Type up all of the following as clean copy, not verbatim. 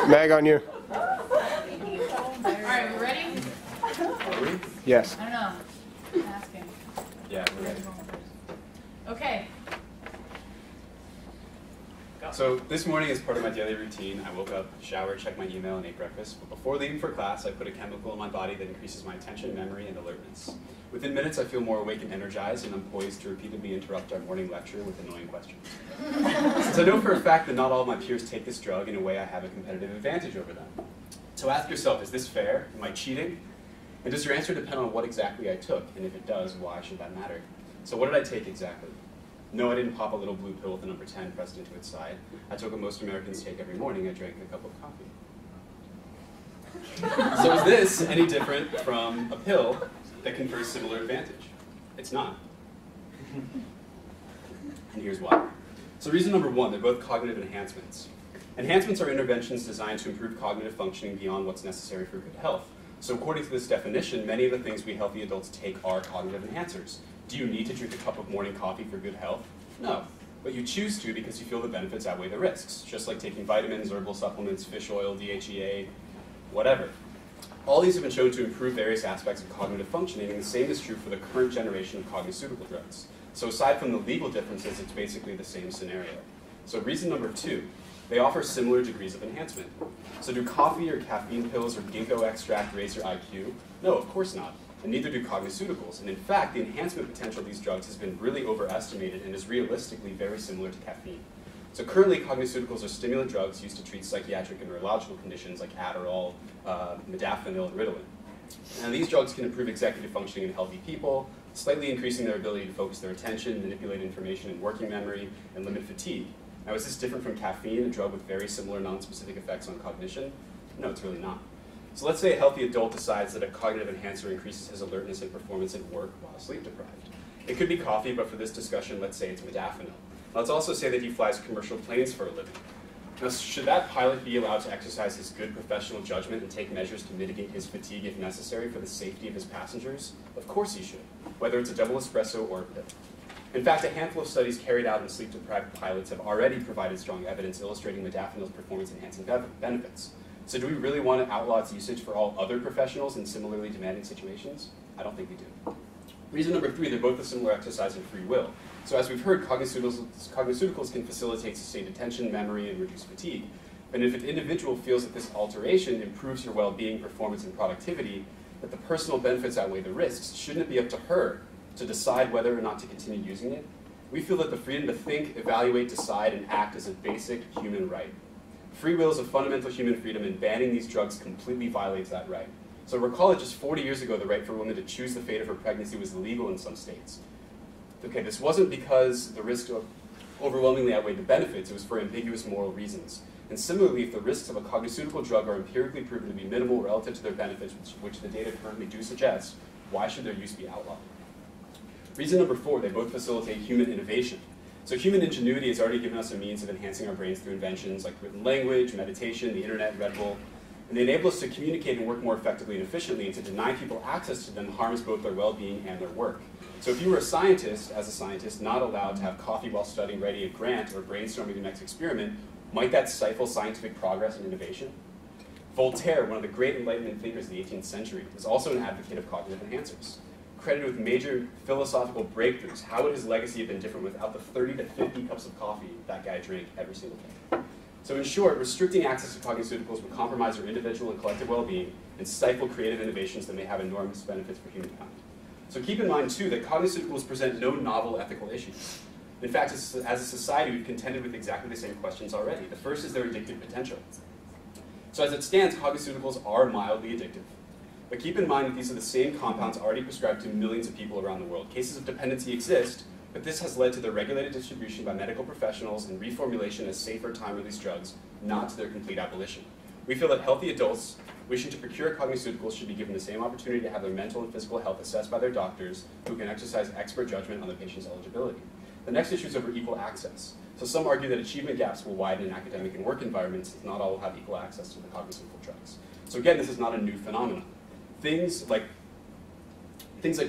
Mag on you. Alright, we ready? Are we? Yes. I don't know. I'm asking. Yeah, we're ready. Okay. So this morning, as part of my daily routine, I woke up, showered, checked my email, and ate breakfast. But before leaving for class, I put a chemical in my body that increases my attention, memory, and alertness. Within minutes, I feel more awake and energized, and I'm poised to repeatedly interrupt our morning lecture with annoying questions. Since I know for a fact that not all of my peers take this drug, in a way I have a competitive advantage over them. So ask yourself, is this fair? Am I cheating? And does your answer depend on what exactly I took? And if it does, why should that matter? So what did I take exactly? No, I didn't pop a little blue pill with the number 10 pressed into its side. I took what most Americans take every morning. I drank a cup of coffee. So is this any different from a pill that confers similar advantage? It's not. And here's why. So reason number one, they're both cognitive enhancements. Enhancements are interventions designed to improve cognitive functioning beyond what's necessary for good health. So according to this definition, many of the things we healthy adults take are cognitive enhancers. Do you need to drink a cup of morning coffee for good health? No, but you choose to because you feel the benefits outweigh the risks, just like taking vitamins, herbal supplements, fish oil, DHEA, whatever. All these have been shown to improve various aspects of cognitive functioning, and the same is true for the current generation of cogniceutical drugs. So aside from the legal differences, it's basically the same scenario. So reason number two, they offer similar degrees of enhancement. So do coffee or caffeine pills or ginkgo extract raise your IQ? No, of course not. And neither do cogniceuticals. And in fact, the enhancement potential of these drugs has been really overestimated and is realistically very similar to caffeine. So currently, cogniceuticals are stimulant drugs used to treat psychiatric and neurological conditions like Adderall, modafinil, and Ritalin. Now these drugs can improve executive functioning in healthy people, slightly increasing their ability to focus their attention, manipulate information in working memory, and limit fatigue. Now is this different from caffeine, a drug with very similar non-specific effects on cognition? No, it's really not. So let's say a healthy adult decides that a cognitive enhancer increases his alertness and performance at work while sleep deprived. It could be coffee, but for this discussion, let's say it's modafinil. Let's also say that he flies commercial planes for a living. Now, should that pilot be allowed to exercise his good professional judgment and take measures to mitigate his fatigue if necessary for the safety of his passengers? Of course he should, whether it's a double espresso or a pill. In fact, a handful of studies carried out in sleep-deprived pilots have already provided strong evidence illustrating modafinil's performance-enhancing benefits. So do we really want to outlaw its usage for all other professionals in similarly demanding situations? I don't think we do. Reason number three, they're both a similar exercise in free will. So as we've heard, cogniceuticals can facilitate sustained attention, memory, and reduce fatigue. But if an individual feels that this alteration improves her well-being, performance, and productivity, that the personal benefits outweigh the risks, shouldn't it be up to her to decide whether or not to continue using it? We feel that the freedom to think, evaluate, decide, and act is a basic human right. Free will is a fundamental human freedom, and banning these drugs completely violates that right. So recall that just 40 years ago, the right for women to choose the fate of her pregnancy was illegal in some states. Okay, this wasn't because the risks overwhelmingly outweighed the benefits, it was for ambiguous moral reasons. And similarly, if the risks of a cogniceutical drug are empirically proven to be minimal relative to their benefits, which the data currently do suggest, why should their use be outlawed? Reason number four, they both facilitate human innovation. So human ingenuity has already given us a means of enhancing our brains through inventions like written language, meditation, the internet, Red Bull. And they enable us to communicate and work more effectively and efficiently, and to deny people access to them harms both their well-being and their work. So if you were a scientist, as a scientist, not allowed to have coffee while studying, writing a grant, or brainstorming the next experiment, might that stifle scientific progress and innovation? Voltaire, one of the great Enlightenment thinkers of the 18th century, was also an advocate of cognitive enhancers. Credited with major philosophical breakthroughs, how would his legacy have been different without the 30 to 50 cups of coffee that guy drank every single day? So in short, restricting access to cogniceuticals would compromise our individual and collective well-being and stifle creative innovations that may have enormous benefits for humankind. So keep in mind, too, that cogniceuticals present no novel ethical issues. In fact, as a society, we've contended with exactly the same questions already. The first is their addictive potential. So as it stands, cogniceuticals are mildly addictive. But keep in mind that these are the same compounds already prescribed to millions of people around the world. Cases of dependency exist, but this has led to their regulated distribution by medical professionals and reformulation as safer time-release drugs, not to their complete abolition. We feel that healthy adults wishing to procure cogniceuticals should be given the same opportunity to have their mental and physical health assessed by their doctors, who can exercise expert judgment on the patient's eligibility. The next issue is over equal access. So some argue that achievement gaps will widen in academic and work environments if not all will have equal access to the cogniceutical drugs. So again, this is not a new phenomenon. Things like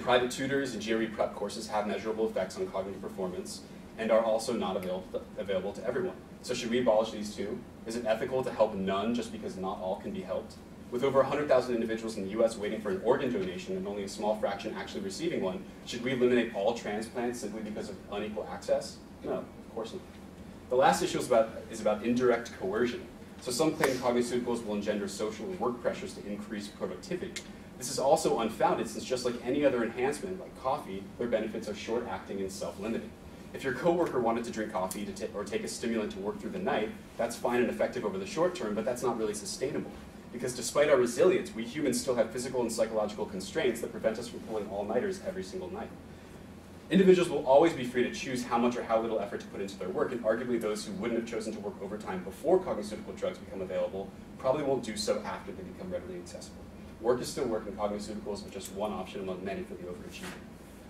private tutors and GRE prep courses have measurable effects on cognitive performance and are also not available to everyone. So should we abolish these too? Is it ethical to help none just because not all can be helped? With over 100,000 individuals in the US waiting for an organ donation and only a small fraction actually receiving one, should we eliminate all transplants simply because of unequal access? No, of course not. The last issue is about indirect coercion. So some claim cogniceuticals will engender social and work pressures to increase productivity. This is also unfounded, since just like any other enhancement, like coffee, their benefits are short-acting and self-limiting. If your coworker wanted to drink coffee or take a stimulant to work through the night, that's fine and effective over the short term, but that's not really sustainable. Because despite our resilience, we humans still have physical and psychological constraints that prevent us from pulling all-nighters every single night. Individuals will always be free to choose how much or how little effort to put into their work, and arguably those who wouldn't have chosen to work overtime before cogniceutical drugs become available probably won't do so after they become readily accessible. Work is still work, and cogniceuticals are just one option among many for the overachiever.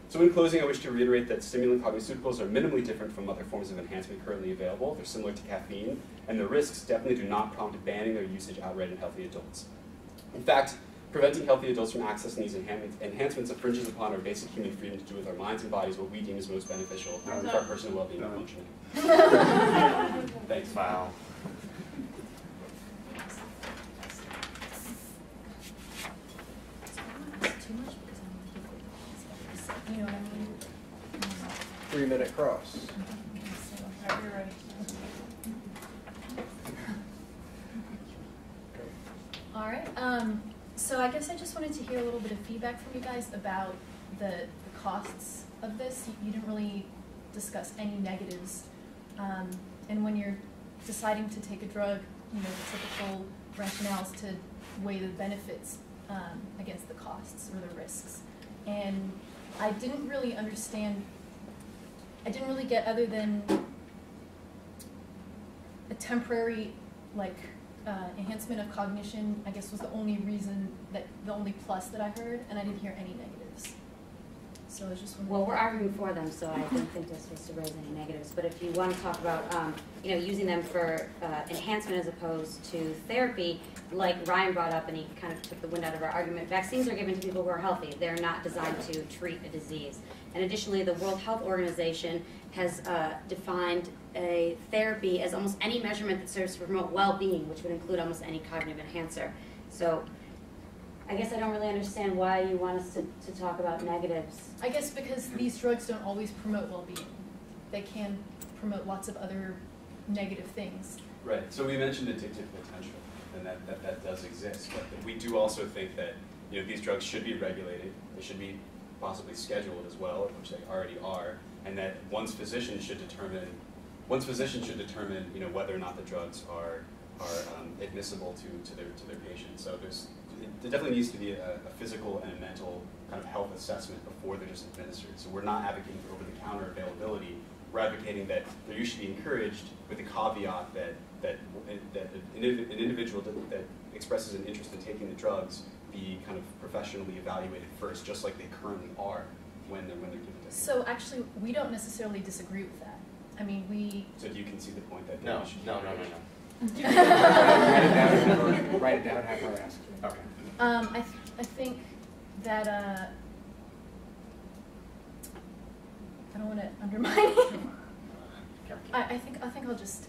So in closing, I wish to reiterate that stimulant cogniceuticals are minimally different from other forms of enhancement currently available. They're similar to caffeine, and the risks definitely do not prompt banning their usage outright in healthy adults. In fact, preventing healthy adults from accessing these enhancements infringes upon our basic human freedom to do with our minds and bodies what we deem is most beneficial for our personal well-being and functioning. Thanks. Wow. You know what I mean? 3-minute cross. Alright, you're ready. All right. So I guess I just wanted to hear a little bit of feedback from you guys about the costs of this. You didn't really discuss any negatives. And when you're deciding to take a drug, you know, the typical rationales to weigh the benefits against the costs or the risks. And I didn't really understand, I didn't really get, other than a temporary, like, enhancement of cognition, I guess, was the only reason, that the only plus that I heard, and I didn't hear any negatives. So I was just wondering. Well, we're arguing for them, so I don't think they're supposed to raise any negatives. But if you want to talk about, you know, using them for enhancement as opposed to therapy, like Ryan brought up, and he kind of took the wind out of our argument, vaccines are given to people who are healthy. They're not designed to treat a disease. And additionally, the World Health Organization has defined a therapy as almost any measurement that serves to promote well-being, which would include almost any cognitive enhancer. So I guess I don't really understand why you want us to talk about negatives. I guess because these drugs don't always promote well-being. They can promote lots of other negative things. Right, so we mentioned addictive potential, and that does exist, but we do also think that, you know, these drugs should be regulated, they should be possibly scheduled as well, which they already are, and that one's physician should determine, you know, whether or not the drugs are admissible to their patients. So there definitely needs to be a physical and a mental kind of health assessment before they're just administered. So we're not advocating for over-the-counter availability. We're advocating that they should be encouraged, with the caveat that an individual that expresses an interest in taking the drugs be kind of professionally evaluated first, just like they currently are when they're given to. So actually, we don't necessarily disagree with that. I mean, we. So do you concede the point that No. we should Write it down, have her ask. Okay. I think that I don't want to undermine it. I think I'll just.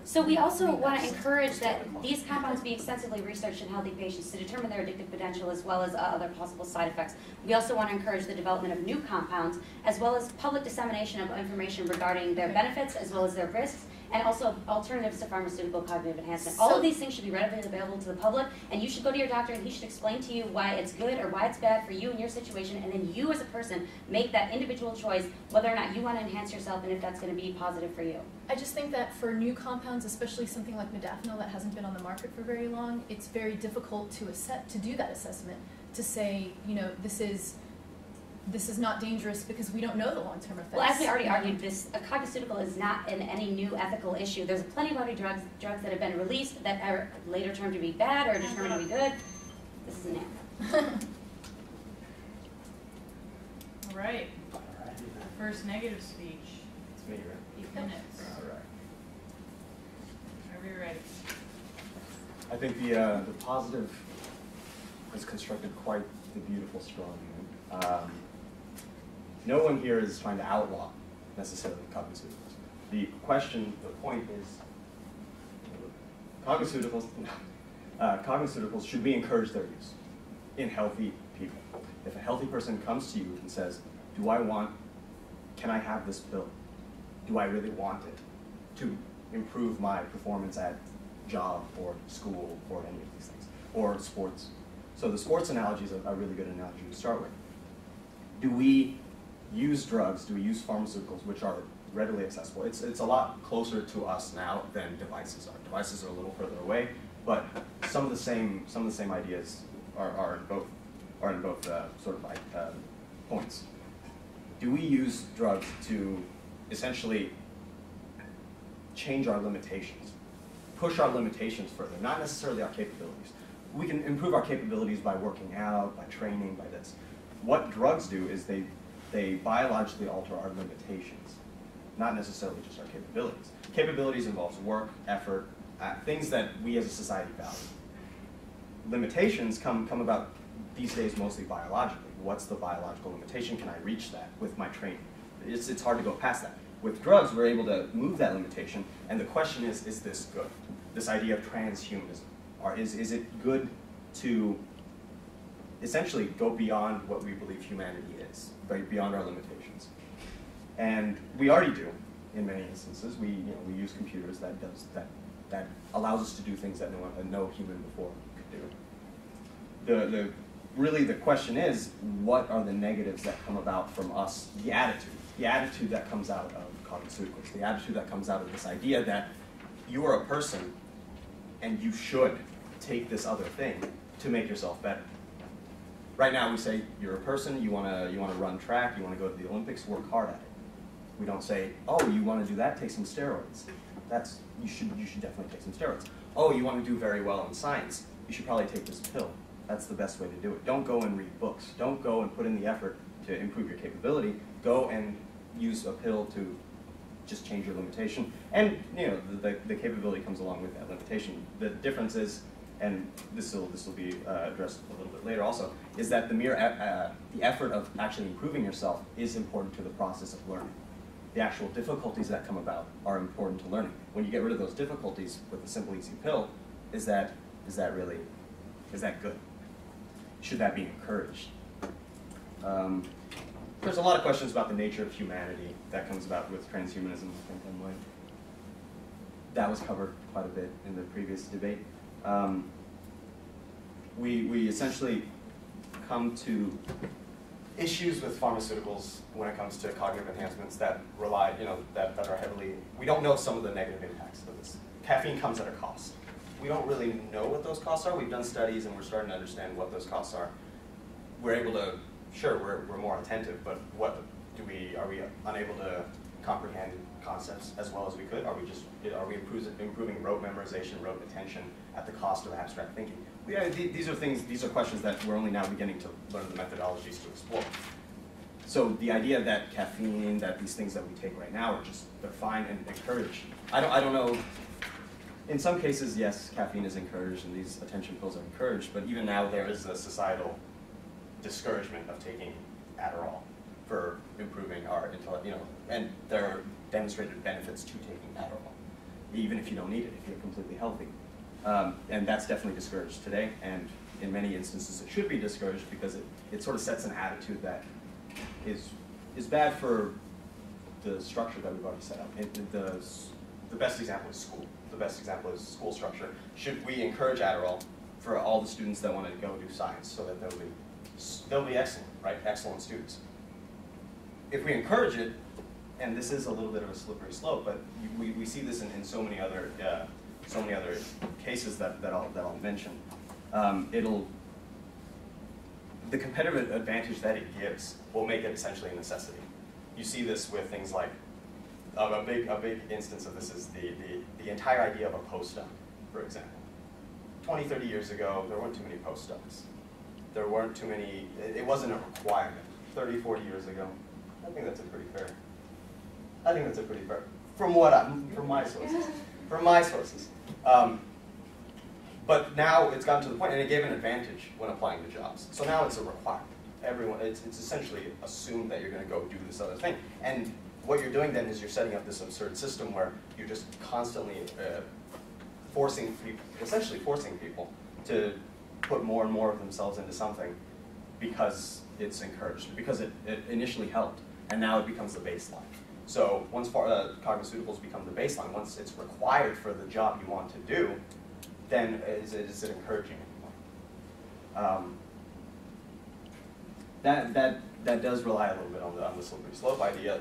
So we also want to encourage that these compounds be extensively researched in healthy patients to determine their addictive potential as well as other possible side effects. We also want to encourage the development of new compounds as well as public dissemination of information regarding their benefits as well as their risks, and also alternatives to pharmaceutical cognitive enhancement. All of these things should be readily available to the public, and you should go to your doctor and he should explain to you why it's good or why it's bad for you and your situation, and then you as a person make that individual choice whether or not you want to enhance yourself and if that's going to be positive for you. I just think that for new compounds, especially something like modafinil that hasn't been on the market for very long, it's very difficult to do that assessment, to say, you know, this is not dangerous because we don't know the long-term effects. Well, as we already argued, a cogniceutical is not any new ethical issue. There's plenty of other drugs that have been released that are later termed to be bad or determined to be good. This isn't it. All right. First negative speech. It's me, right? 8 minutes. All right. Whenever you're ready. I think the positive has constructed quite the beautiful strong man. No one here is trying to outlaw necessarily cogniceuticals. The point is Cogniceuticals, cogniceuticals, should we encourage their use in healthy people? If a healthy person comes to you and says, can I have this pill? Do I really want it to improve my performance at job or school or any of these things, or sports? So the sports analogy is a really good analogy to start with. Do we use drugs, do we use pharmaceuticals which are readily accessible? It's a lot closer to us now than devices are. Devices are a little further away, but some of the same ideas are in both sort of points. Do we use drugs to essentially change our limitations, push our limitations further, not necessarily our capabilities? We can improve our capabilities by working out, by training, by this. What drugs do is they biologically alter our limitations, not necessarily just our capabilities. Capabilities involves work, effort, things that we as a society value. Limitations come about these days mostly biologically. What's the biological limitation? Can I reach that with my training? It's hard to go past that. With drugs, we're able to move that limitation, and the question is this good? This idea of transhumanism. Is it good to essentially go beyond what we believe humanity is, beyond our limitations? And we already do in many instances. We use computers that allows us to do things that no human before could do. Really the question is, what are the negatives that come about from us? The attitude that comes out of Cogniceuticals, the attitude that comes out of this idea that you are a person and you should take this other thing to make yourself better. Right now we say you're a person, you want to run track, you want to go to the Olympics, work hard at it. We don't say, oh, you want to do that, take some steroids. You should definitely take some steroids. Oh, you want to do very well in science, you should probably take this pill. That's the best way to do it. Don't go and read books. Don't go and put in the effort to improve your capability. Go and use a pill to just change your limitation. And the capability comes along with that limitation. The difference is, and this will be addressed a little bit later also, is that the effort of actually improving yourself is important to the process of learning. The actual difficulties that come about are important to learning. When you get rid of those difficulties with a simple, easy pill, is that good? Should that be encouraged? There's a lot of questions about the nature of humanity that comes about with transhumanism, and like that was covered quite a bit in the previous debate. We essentially come to issues with pharmaceuticals when it comes to cognitive enhancements that rely, that are heavily. We don't know some of the negative impacts of this. Caffeine comes at a cost. We don't really know what those costs are. We've done studies and we're starting to understand what those costs are. We're able to, sure, we're more attentive, but are we unable to comprehend concepts as well as we could? Are we improving rote memorization, rote attention at the cost of abstract thinking? These are questions that we're only now beginning to learn the methodologies to explore. So the idea that caffeine, that these things that we take right now they're fine and encouraged. I don't know. In some cases, yes, caffeine is encouraged and these attention pills are encouraged, but even now there is a societal discouragement of taking Adderall for improving our intellect, and there are demonstrated benefits to taking Adderall, even if you don't need it, if you're completely healthy. And that's definitely discouraged today, and in many instances it should be discouraged because it sort of sets an attitude that is bad for the structure that we've already set up. The best example is school. The best example is school structure. Should we encourage Adderall for all the students that want to go do science so that they'll be excellent, right? Excellent students. If we encourage it, and this is a little bit of a slippery slope, but we see this in so many other cases that I'll mention. The competitive advantage that it gives will make it essentially a necessity. You see this with things like a big instance of this is the entire idea of a postdoc, for example. 20, 30 years ago, there weren't too many postdocs. There weren't too many, it wasn't a requirement. 30, 40 years ago, I think that's a pretty fair, from my sources. But now it's gotten to the point, and it gave an advantage when applying to jobs. So now it's a requirement. It's essentially assumed that you're going to go do this other thing. And what you're doing then is you're setting up this absurd system where you're just constantly essentially forcing people to put more and more of themselves into something because it's encouraged, because it initially helped, and now it becomes the baseline. So once cogniceuticals become the baseline, once it's required for the job you want to do, then is it encouraging anymore? That does rely a little bit on the slippery slope idea.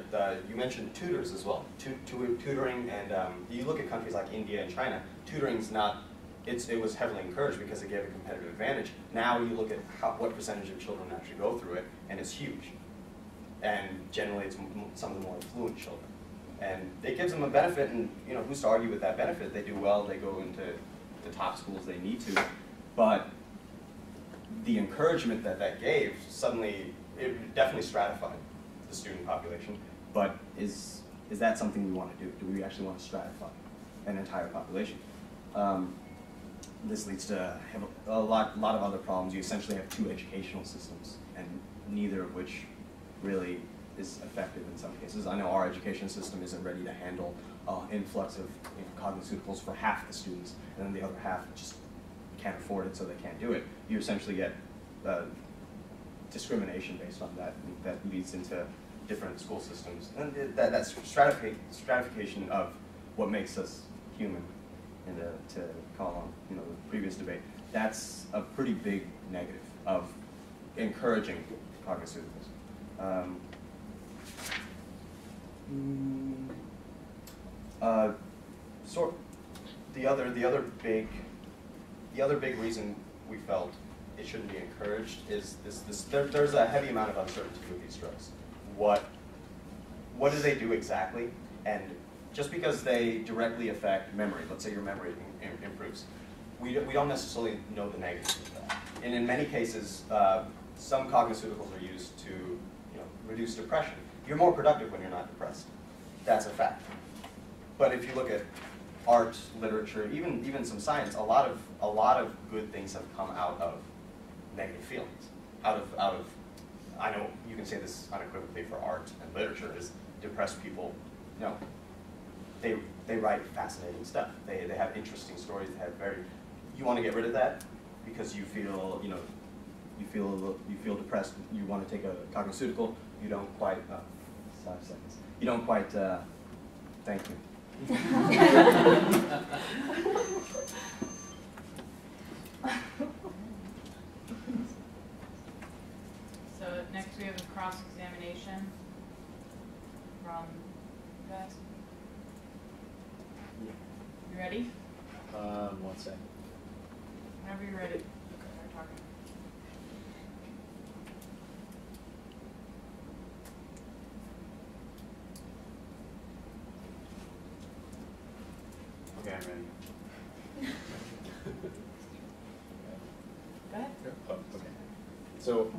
You mentioned tutors as well. Tutoring, and you look at countries like India and China, tutoring's not, it was heavily encouraged because it gave a competitive advantage. Now you look at what percentage of children actually go through it, and it's huge. And generally it's some of the more affluent children. And it gives them a benefit, and who's to argue with that benefit? They do well, they go into the top schools they need to, but the encouragement that gave, suddenly, it definitely stratified the student population, but is that something we want to do? Do we actually want to stratify an entire population? This leads to a lot of other problems. You essentially have two educational systems, and neither of which really is effective in some cases. I know our education system isn't ready to handle influx of cogniceuticals for half the students, and then the other half just can't afford it, so they can't do it. You essentially get discrimination based on that leads into different school systems. And that's stratification of what makes us human, and to call on the previous debate, that's a pretty big negative of encouraging cogniceuticals. The other big reason we felt it shouldn't be encouraged is there's a heavy amount of uncertainty with these drugs. What do they do exactly? And just because they directly affect memory, let's say your memory improves, we don't necessarily know the negatives of that. And in many cases, some cogniceuticals are used to reduce depression. You're more productive when you're not depressed. That's a fact. But if you look at art, literature, even some science, a lot of good things have come out of negative feelings. Out of I know you can say this unequivocally for art and literature, is depressed people, they write fascinating stuff. They have interesting stories. They have you want to get rid of that because you feel you feel depressed. You want to take a cogniceutical. You don't quite 5 seconds. You don't quite thank you. So next we have a cross-examination from you guys. You ready? 1 second. Whenever you're ready. Start talking. Okay, I'm ready. Go ahead. Oh, okay. So,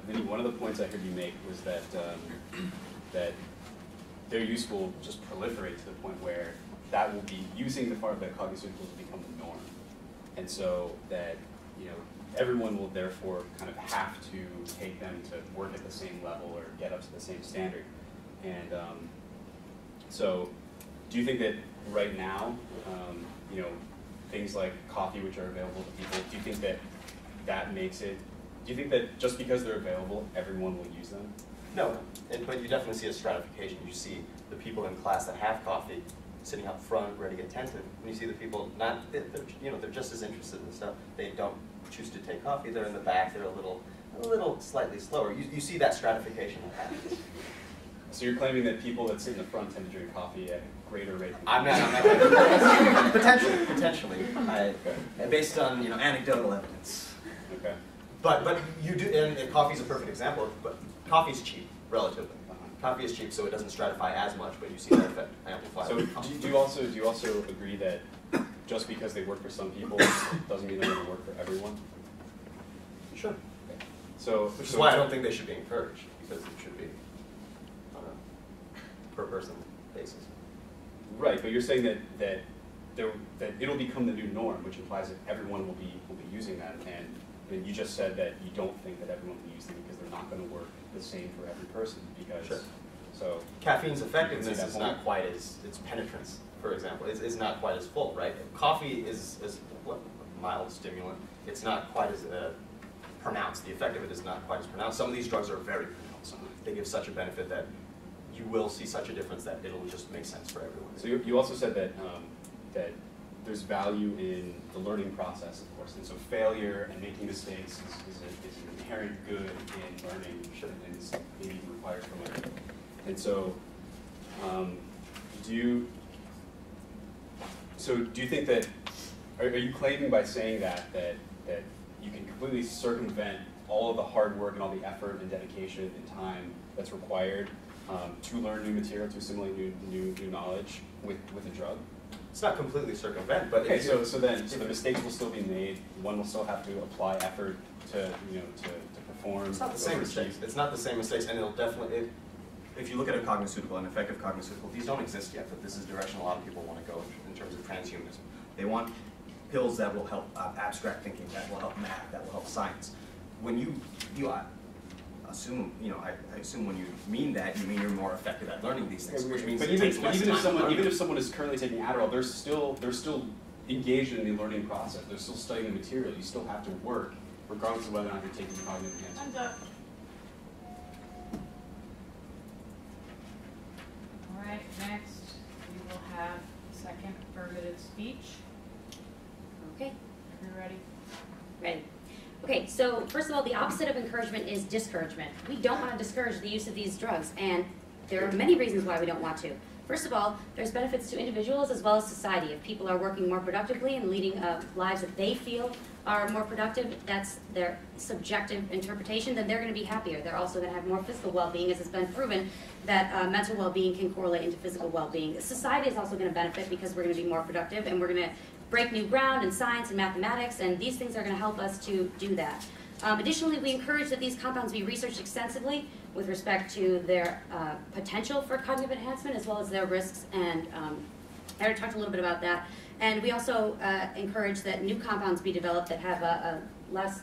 Vinny, one of the points I heard you make was that that their use will just proliferate to the point where that will be using the part that cogniceuticals will become the norm, and so that everyone will therefore kind of have to take them to work at the same level or get up to the same standard, and so do you think that right now, things like coffee, which are available to people, do you think that makes it? Do you think that just because they're available, everyone will use them? No, but you definitely see a stratification. You see the people in class that have coffee sitting up front, ready, attentive. And you see the people they're just as interested in stuff. They don't choose to take coffee. They're in the back. They're a little slightly slower. You see that stratification that happens. So you're claiming that people that sit in the front tend to drink coffee at a greater rate than I'm not. Potentially. Based on anecdotal evidence. Okay. But you do, and coffee's a perfect example. But coffee's cheap, relatively. Coffee is cheap, so it doesn't stratify as much, but you see that effect amplified. So do you also agree that just because they work for some people doesn't mean they're going to work for everyone? Sure. Okay. So which is why I don't think they should be encouraged, because it should be on a per person basis. Right, but you're saying that it'll become the new norm, which implies that everyone will be using that, and you just said that you don't think that everyone will use them because they're not going to work the same for every person because sure. So caffeine's effectiveness is not quite as its penetrance for example, is not quite as full, right? Coffee is a mild stimulant. It's not quite as pronounced. The effect of it is not quite as pronounced. Some of these drugs are very pronounced. They give such a benefit that you will see such a difference that it'll just make sense for everyone. So you also said that that there's value in the learning process, of course, and so failure and making mistakes is an inherent good in learning, and is maybe even required for learning. And so, do you think that, are you claiming by saying that you can completely circumvent all of the hard work and all the effort and dedication and time that's required to learn new material, to assimilate new knowledge with a drug? It's not completely circumvent, but okay. So the mistakes will still be made. One will still have to apply effort to perform. It's not the same mistakes. It's not the same mistakes, and it'll definitely. If you look at a cogniceutical, an effective cogniceutical, these don't exist yet, but this is the direction a lot of people want to go in terms of transhumanism. They want pills that will help abstract thinking, that will help math, that will help science. When you assume, I assume when you mean that, you mean you're more effective at learning these things, which means even if someone is currently taking Adderall, they're still engaged in the learning process. They're still studying the material. You still have to work, regardless of whether or not you're taking cognitive enhancement. Time's up. All right, next we will have second affirmative speech. Okay. Are you ready? Ready. Okay, so first of all, the opposite of encouragement is discouragement. We don't want to discourage the use of these drugs, and there are many reasons why we don't want to. First of all, there's benefits to individuals as well as society. If people are working more productively and leading lives that they feel are more productive, that's their subjective interpretation, then they're going to be happier. They're also going to have more physical well-being, as it's been proven that mental well-being can correlate into physical well-being. Society is also going to benefit because we're going to be more productive, and we're going to break new ground in science and mathematics, and these things are going to help us to do that. Additionally, we encourage that these compounds be researched extensively with respect to their potential for cognitive enhancement as well as their risks, and I already talked a little bit about that. And we also encourage that new compounds be developed that have a less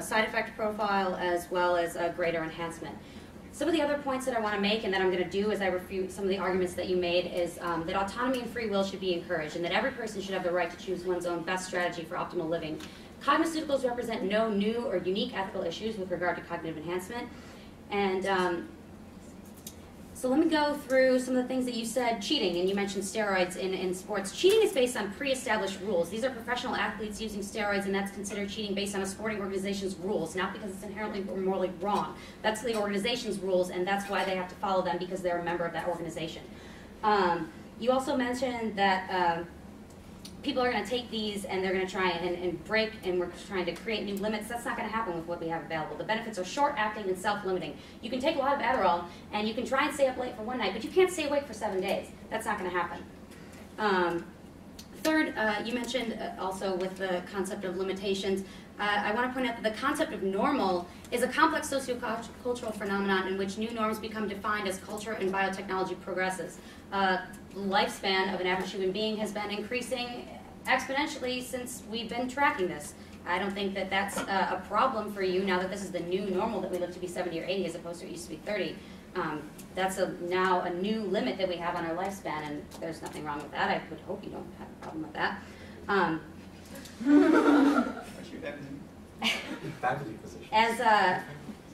side effect profile as well as a greater enhancement. Some of the other points that I want to make and that I'm going to do as I refute some of the arguments that you made is that autonomy and free will should be encouraged, and that every person should have the right to choose one's own best strategy for optimal living. Cogniceuticals represent no new or unique ethical issues with regard to cognitive enhancement. And so let me go through some of the things that you said. Cheating, and you mentioned steroids in sports. Cheating is based on pre-established rules. These are professional athletes using steroids, and that's considered cheating based on a sporting organization's rules, not because it's inherently or morally wrong. That's the organization's rules, and that's why they have to follow them, because they're a member of that organization. You also mentioned that people are going to take these and they're going to try and break, and we're trying to create new limits. That's not going to happen with what we have available. The benefits are short-acting and self-limiting. You can take a lot of Adderall and you can try and stay up late for one night, but you can't stay awake for 7 days. That's not going to happen. Third, you mentioned also with the concept of limitations, I want to point out that the concept of normal is a complex sociocultural phenomenon in which new norms become defined as culture and biotechnology progresses. The lifespan of an average human being has been increasing exponentially since we've been tracking this. I don't think that that's a problem for you now that this is the new normal, that we live to be 70 or 80 as opposed to it used to be 30. That's now a new limit that we have on our lifespan, and there's nothing wrong with that. I would hope you don't have a problem with that. Faculty position.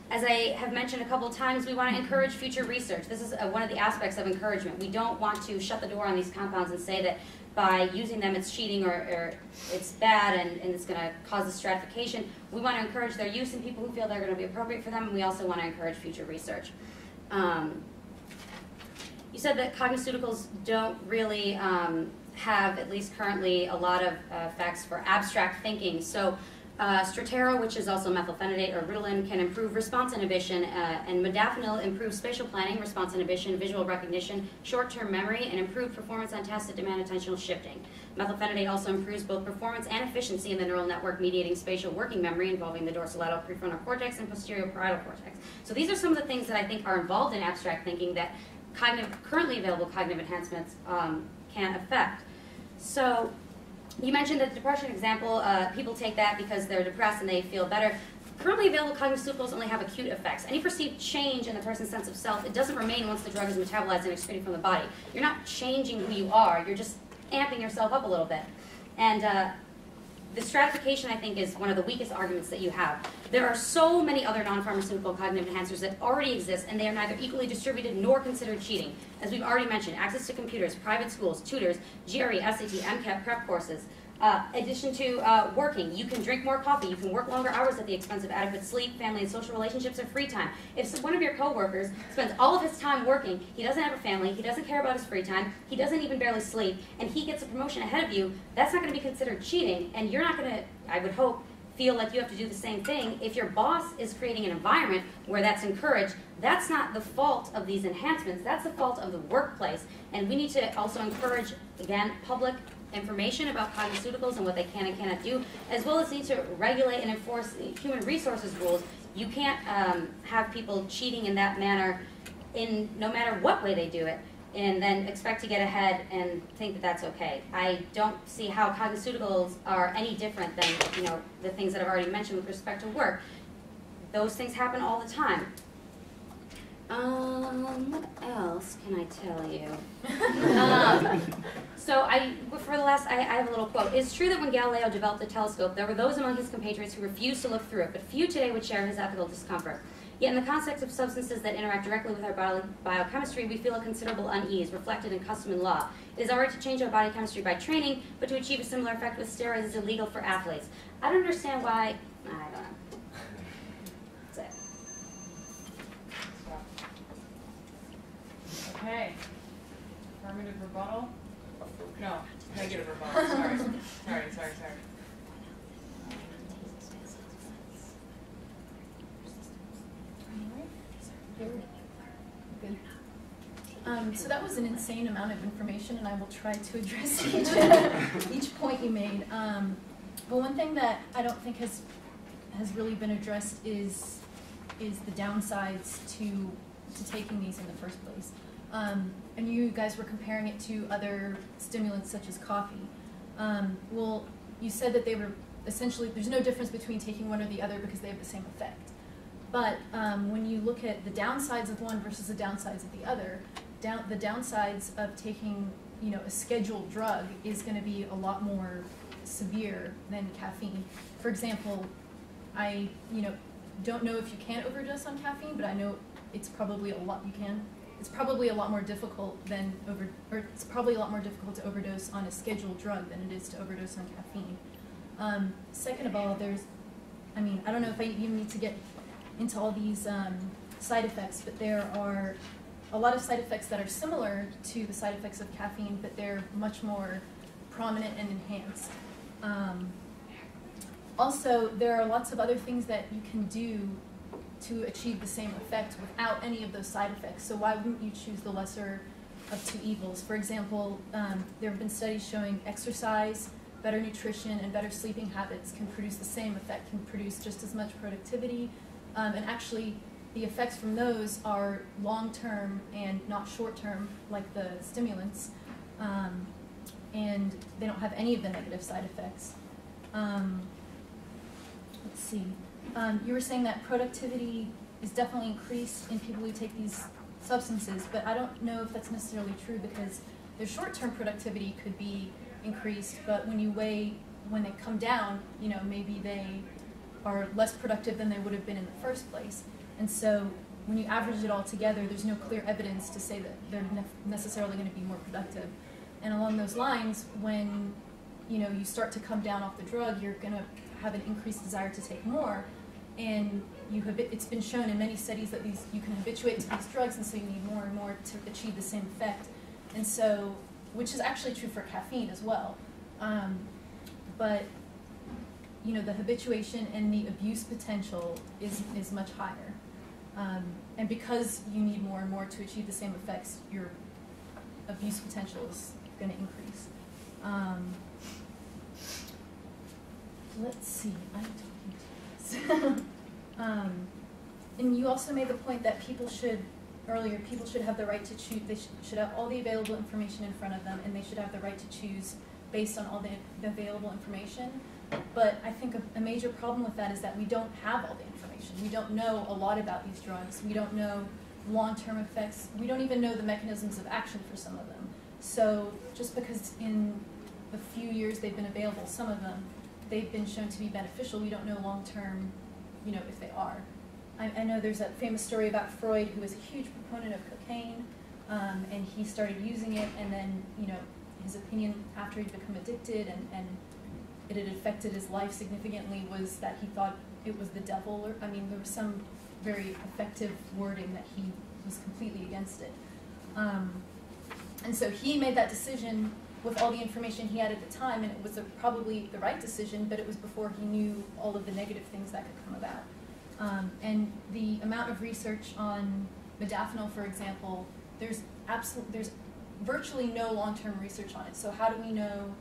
As I have mentioned a couple of times, we want to encourage future research. This is one of the aspects of encouragement. We don't want to shut the door on these compounds and say that by using them it's cheating or it's bad and it's going to cause a stratification. We want to encourage their use in people who feel they're going to be appropriate for them, and we also want to encourage future research. You said that cogniceuticals don't really have, at least currently, a lot of effects for abstract thinking. So Strattera, which is also methylphenidate, or Ritalin, can improve response inhibition, and modafinil improves spatial planning, response inhibition, visual recognition, short-term memory, and improved performance on tasks that demand attentional shifting. Methylphenidate also improves both performance and efficiency in the neural network mediating spatial working memory involving the dorsolateral prefrontal cortex and posterior parietal cortex. So these are some of the things that I think are involved in abstract thinking that currently available cognitive enhancements can affect. So you mentioned that the depression example, people take that because they're depressed and they feel better. Currently available cogniceuticals only have acute effects. Any perceived change in the person's sense of self, it doesn't remain once the drug is metabolized and excreted from the body. You're not changing who you are, you're just amping yourself up a little bit. And the stratification, I think, is one of the weakest arguments that you have. There are so many other non-pharmaceutical cognitive enhancers that already exist, and they are neither equally distributed nor considered cheating. As we've already mentioned, access to computers, private schools, tutors, GRE, SAT, MCAT, prep courses. Addition to working, you can drink more coffee, you can work longer hours at the expense of adequate sleep, family and social relationships, or free time. If one of your coworkers spends all of his time working, he doesn't have a family, he doesn't care about his free time, he doesn't even barely sleep, and he gets a promotion ahead of you, that's not going to be considered cheating, and you're not going to, I would hope, feel like you have to do the same thing. If your boss is creating an environment where that's encouraged, that's not the fault of these enhancements, that's the fault of the workplace. And we need to also encourage, again, public information about cogniceuticals and what they can and cannot do, as well as need to regulate and enforce human resources rules. You can't have people cheating in that manner in no matter what way they do it, and then expect to get ahead and think that that's okay. I don't see how cogniceuticals are any different than, you know, the things that I've already mentioned with respect to work. Those things happen all the time. What else can I tell you? For the last, I have a little quote. It's true that when Galileo developed the telescope, there were those among his compatriots who refused to look through it, but few today would share his ethical discomfort. Yet in the context of substances that interact directly with our biochemistry, we feel a considerable unease, reflected in custom and law. It is alright to change our body chemistry by training, but to achieve a similar effect with steroids is illegal for athletes. I don't understand why, I don't know. That's it. Okay. Affirmative rebuttal? No, negative rebuttal, sorry. Sorry. Good. So that was an insane amount of information, and I will try to address each point you made. But one thing that I don't think has really been addressed is the downsides to taking these in the first place. And you guys were comparing it to other stimulants such as coffee. Well, you said that they were essentially, there's no difference between taking one or the other because they have the same effect. But when you look at the downsides of one versus the downsides of the other, the downsides of taking, you know, a scheduled drug is going to be a lot more severe than caffeine. For example, I don't know if you can overdose on caffeine, but I know it's probably a lot you can. It's probably a lot more difficult than it's probably a lot more difficult to overdose on a scheduled drug than it is to overdose on caffeine. Second of all, I don't know if I even need to get into all these side effects, but there are a lot of side effects that are similar to the side effects of caffeine, but they're much more prominent and enhanced. Also, there are lots of other things that you can do to achieve the same effect without any of those side effects. So why wouldn't you choose the lesser of two evils? For example, there have been studies showing exercise, better nutrition, and better sleeping habits can produce the same effect, can produce just as much productivity. And actually, the effects from those are long-term and not short-term, like the stimulants. And they don't have any of the negative side effects. Let's see. You were saying that productivity is definitely increased in people who take these substances, but I don't know if that's necessarily true because their short-term productivity could be increased, but when they come down, maybe they are less productive than they would have been in the first place. And so when you average it all together, there's no clear evidence to say that they're necessarily going to be more productive. And along those lines, when you start to come down off the drug, you're going to have an increased desire to take more. And it's been shown in many studies that you can habituate to these drugs, and so you need more and more to achieve the same effect. And so, which is actually true for caffeine as well. But the habituation and the abuse potential is much higher. And because you need more and more to achieve the same effects, your abuse potential is going to increase. Let's see, I'm talking to this. And you also made the point that people should have the right to choose, they should have all the available information in front of them, and they should have the right to choose based on all the available information. But I think a major problem with that is that we don't have all the information. We don't know a lot about these drugs. We don't know long-term effects. We don't even know the mechanisms of action for some of them. So just because in the few years they've been available, some of them, they've been shown to be beneficial, we don't know long-term, if they are. I know there's that famous story about Freud, who was a huge proponent of cocaine, and he started using it, and then, his opinion after he'd become addicted and it had affected his life significantly was that he thought it was the devil, or, there was some very effective wording that he was completely against it. And so he made that decision with all the information he had at the time, and it was probably the right decision, but it was before he knew all of the negative things that could come about. And the amount of research on modafinil, for example, there's virtually no long-term research on it. So how do we know,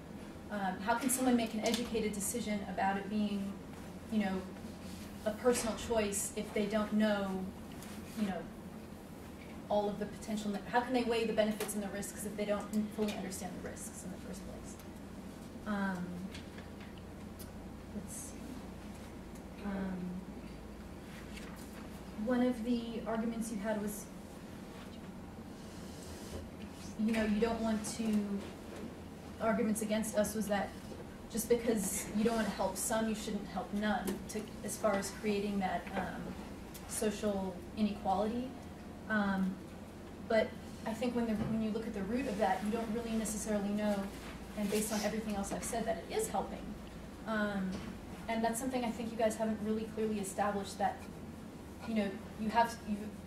how can someone make an educated decision about it being, a personal choice if they don't know, all of the potential, how can they weigh the benefits and the risks if they don't fully understand the risks in the first place? Let's see. One of the arguments you had was, you don't want to, arguments against us was that just because you don't want to help some, you shouldn't help none, as far as creating that social inequality. But I think when you look at the root of that, you don't really necessarily know, and based on everything else I've said, that it is helping. And that's something I think you guys haven't really clearly established, that you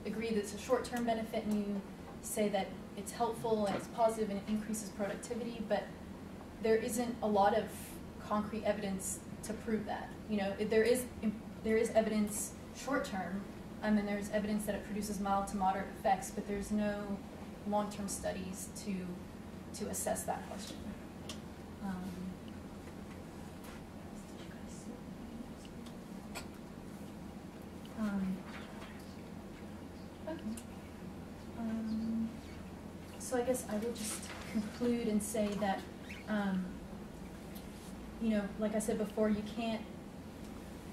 agree that it's a short-term benefit, and you say that it's helpful and it's positive and it increases productivity, but there isn't a lot of concrete evidence to prove that. There is evidence short-term, and there's evidence that it produces mild to moderate effects, but there's no long-term studies to assess that question. Okay. So I guess I will just conclude and say that, like I said before, you can't,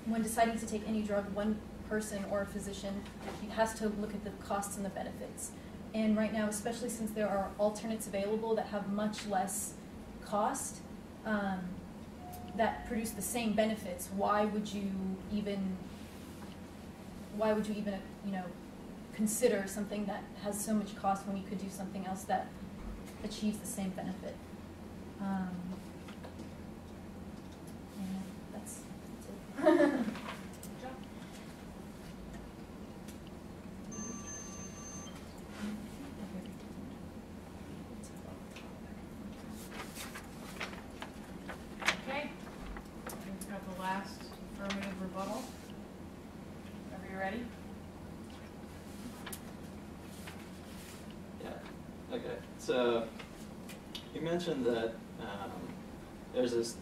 when deciding to take any drug, one person or a physician has to look at the costs and the benefits. And right now, especially since there are alternates available that have much less cost, that produce the same benefits, why would you even consider something that has so much cost when you could do something else that achieves the same benefit? And that's it. Okay, we've got the last affirmative rebuttal. Are you ready? Yeah, okay. So you mentioned that there's this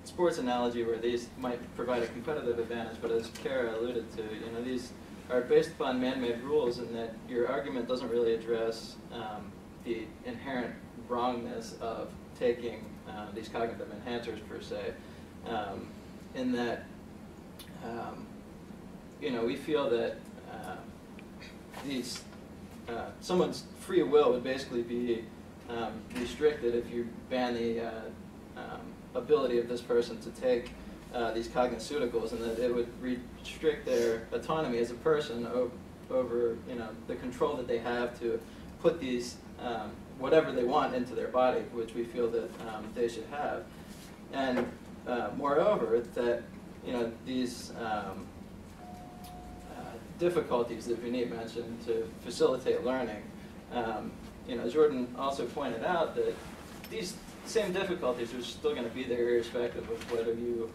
sports analogy where these might provide a competitive advantage, but as Kara alluded to, these are based upon man-made rules, and that your argument doesn't really address the inherent wrongness of taking these cognitive enhancers per se, in that we feel that someone's free will would basically be restricted if you ban the ability of this person to take these cogniceuticals, and that it would restrict their autonomy as a person over the control that they have to put these whatever they want into their body, which we feel that they should have. And moreover, that these difficulties that Vinny mentioned to facilitate learning, Jordan also pointed out that these same difficulties are still going to be there irrespective of whether you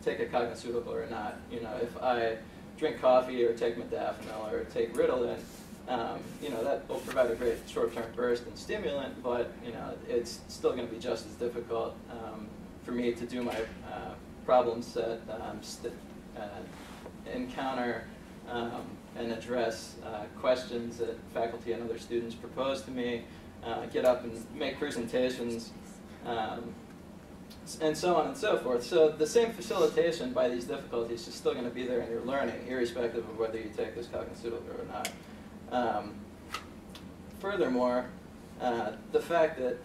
take a cogniceutical or not. If I drink coffee or take modafinil or take Ritalin, that will provide a great short-term burst and stimulant, but it's still going to be just as difficult for me to do my problems that encounter and address questions that faculty and other students propose to me, get up and make presentations and so on and so forth. So the same facilitation by these difficulties is still going to be there in your learning, irrespective of whether you take this cogniceutical or not. Furthermore, the fact that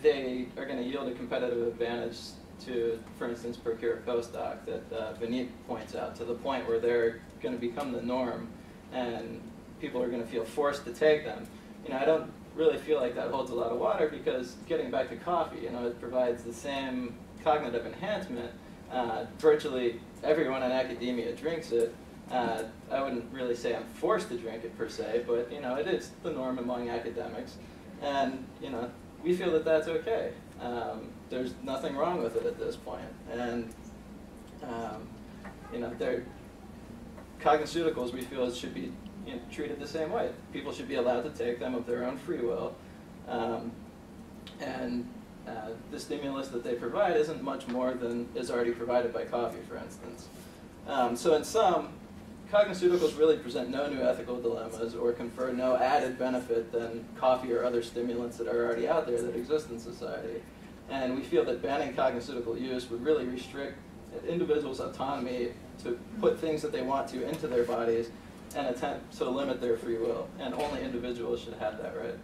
they are going to yield a competitive advantage to, for instance, procure a postdoc that Vineet points out, to the point where they're going to become the norm and people are going to feel forced to take them. I don't really feel like that holds a lot of water, because getting back to coffee, it provides the same cognitive enhancement. Virtually everyone in academia drinks it. I wouldn't really say I'm forced to drink it per se, but it is the norm among academics, and we feel that that's okay. There's nothing wrong with it at this point, and they're cogniceuticals. We feel it should be treated the same way. People should be allowed to take them of their own free will, and the stimulus that they provide isn't much more than is already provided by coffee, for instance. So in sum, cogniceuticals really present no new ethical dilemmas or confer no added benefit than coffee or other stimulants that are already out there that exist in society. And we feel that banning cogniceutical use would really restrict individuals' autonomy to put things that they want to into their bodies and attempt to limit their free will. And only individuals should have that right.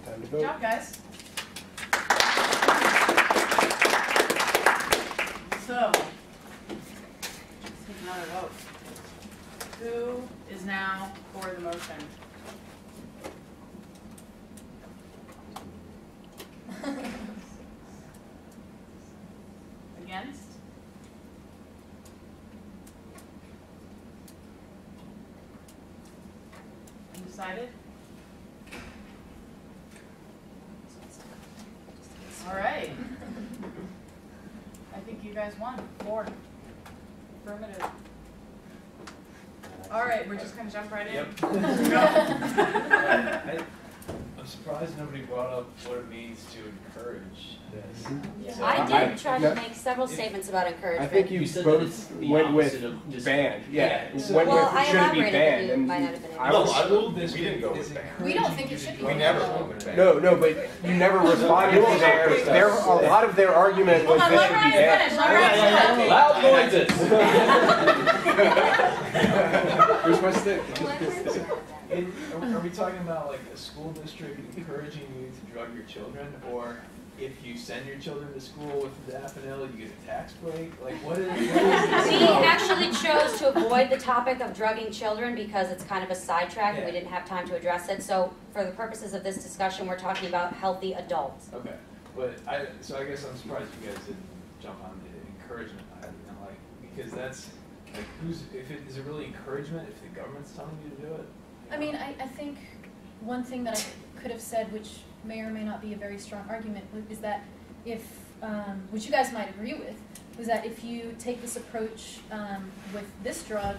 Time to Good vote. job, guys. So, let's take another vote. Who is now for the motion? Against? Undecided? All right. I think you guys won. 4. Affirmative. All right, we're just gonna jump right in. Yep. Go. I'm surprised nobody brought up what it means to encourage this. Yeah. So I did try no. to make several statements about I encouragement. think you said that it's both the went with opposite of just banned. Yeah, yeah, so- went Well, with I should it be elaborated, banned. but you And might not have been able I to. No, was- I ruled this we didn't go with is banned. We don't think it should be. We never went with banned. No, but you never responded to their a lot of their argument was Hold on, this let should be Ryan banned. finish. Let Ryan finish. Loud noises. Where's my stick? Are we talking about like a school district encouraging you to drug your children, or if you send your children to school with Daffodil, you get a tax break? Like what is We this? actually chose to avoid the topic of drugging children because it's kind of a sidetrack and we Yeah. didn't have time to address it. So for the purposes of this discussion, we're talking about healthy adults. Okay, but so I guess I'm surprised you guys didn't jump on the encouragement item, because that's like is it really encouragement if the government's telling you to do it? I mean, I think one thing that I could have said, which may or may not be a very strong argument, is that if, which you guys might agree with, was that if you take this approach with this drug,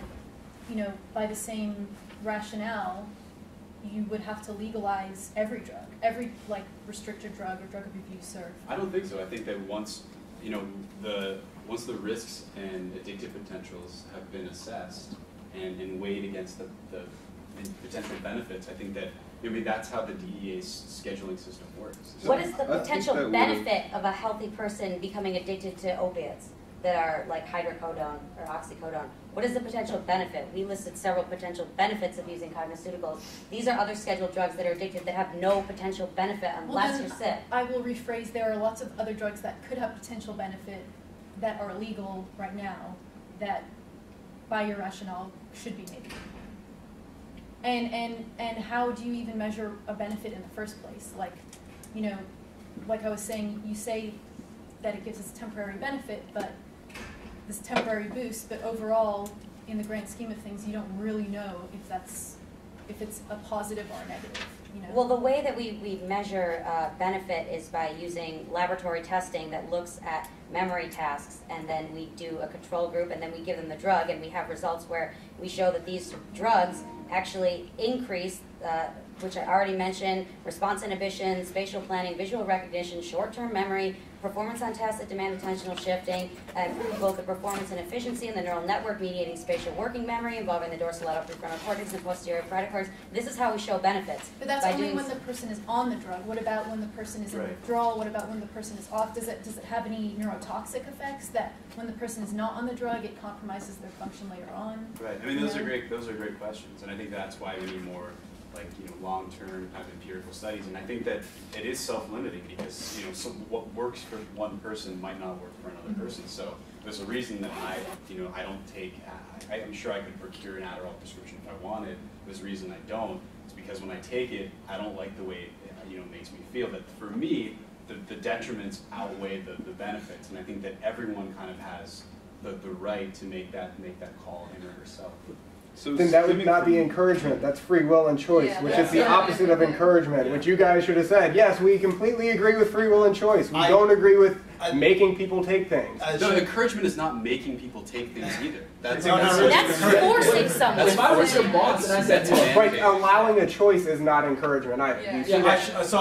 by the same rationale, you would have to legalize every drug, every restricted drug or drug of abuse or. I don't think so. I think that once the risks and addictive potentials have been assessed and weighed against the potential benefits, I think that that's how the DEA's scheduling system works. What is the I think potential that would've- benefit of a healthy person becoming addicted to opiates that are like hydrocodone or oxycodone? What is the potential benefit? We listed several potential benefits of using cogniceuticals. These are other scheduled drugs that are addictive that have no potential benefit unless then you're sick. I will rephrase, there are lots of other drugs that could have potential benefit that are illegal right now that, by your rationale, should be made. And how do you even measure a benefit in the first place? Like I was saying, you say that it gives us a temporary benefit, but this temporary boost, but overall, in the grand scheme of things, you don't really know if it's a positive or a negative. Well, the way that we measure benefit is by using laboratory testing that looks at memory tasks, and then we do a control group, and then we give them the drug, and we have results where we show that these drugs actually increase which I already mentioned, response inhibition, spatial planning, visual recognition, short-term memory, performance on tasks that demand attentional shifting, improve both the performance and efficiency in the neural network mediating spatial working memory involving the dorsolateral prefrontal cortex and posterior parietal cortex. This is how we show benefits. But that's by only doing when the person is on the drug. What about when the person is in withdrawal? What about when the person is off? Does it have any neurotoxic effects that when the person is not on the drug, it compromises their function later on? Right. I mean, those are great questions, and I think that's why we need more, like, long-term kind of empirical studies. And I think that it is self-limiting because what works for one person might not work for another person. So there's a reason that I don't take. I'm sure I could procure an Adderall prescription if I wanted. There's a reason I don't. It's because when I take it, I don't like the way it makes me feel. That for me, the detriments outweigh the benefits, and I think that everyone kind of has the right to make that call in or herself. So then that would not be encouragement. That's free will and choice, which is the opposite of encouragement, which you guys should have said. Yes, we completely agree with free will and choice. We don't agree with making people take things. No, encouragement is not making people take things either. That's forcing someone. If I was your boss and I said, but allowing a choice is not encouragement either. If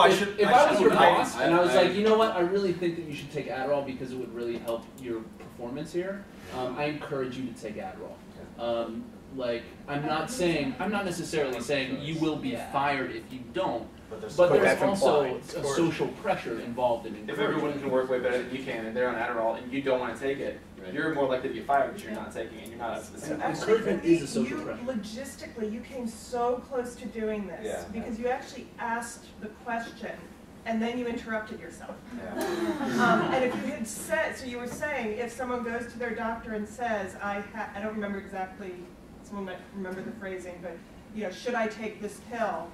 I was your boss and I was like, you know what, I really think that you should take Adderall because it would really help your performance here, I encourage you to take Adderall. Like, I'm not necessarily saying you will be fired if you don't, but there's also a social pressure involved in encouragement. If everyone can work way better than you can and they're on Adderall and you don't want to take it, you're more likely to be fired because you're not taking it and you're not up to the same. Encouragement is a social pressure. Logistically, you came so close to doing this because you actually asked the question and then you interrupted yourself. And if you had said, so you were saying, if someone goes to their doctor and says, I don't remember exactly, someone might remember the phrasing, but should I take this pill?